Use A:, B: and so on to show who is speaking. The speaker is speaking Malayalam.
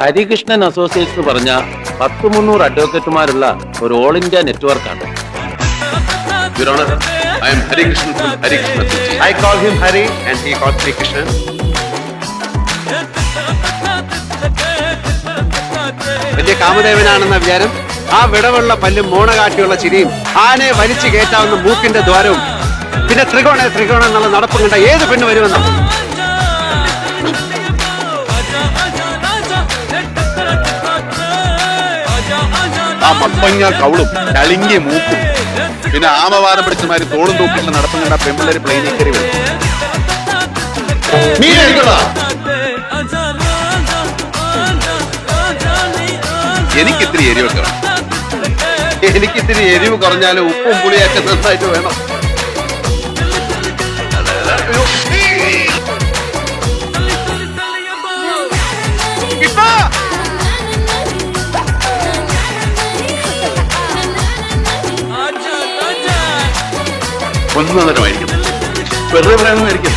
A: ഹരികൃഷ്ണൻ അസോസിയേറ്റ്സ് പറഞ്ഞ 100-300 അഡ്വക്കേറ്റുമാരുള്ള ഒരു ഓൾ ഇന്ത്യ നെറ്റ്വർക്കാണ്.
B: Your Honor, I am Hari Krishnan from Hari Krishnan Associates.
C: I call him Hari and he calls me Krishnan. വലിയ കാമദേവനാണെന്ന വിചാരം. ആ വിടവുള്ള പല്ലും മോണ കാട്ടിയുള്ള ചിരിയും ആനയെ വലിച്ചു കയറ്റാവുന്ന മൂക്കിന്റെ ദ്വാരവും പിന്നെ ത്രികോണ എന്നുള്ള നടപ്പും കണ്ട ഏത് പെണ്ണ് വരുമെന്ന.
B: ആ മത്തങ്ങ കൗളും ചളിങ്ങിയ മൂക്കും പിന്നെ ആമവാദം പിടിച്ചമാര് തോളും തൂക്കിട്ട് നടത്തും കണ്ട പെമ്പിള്ളേര് പ്ലെയിനിൽ കയറി വരും. എനിക്കിത്തിരി എരിവൊക്കെ വേണം. എനിക്കിത്തിരി എരിവ് കുറഞ്ഞാലും ഉപ്പും പുളിയൊക്കെ നന്നായിട്ട് വേണം. ഒന്നരമായിരിക്കും. വെറുതെ പറയാനൊന്നും ആയിരിക്കും.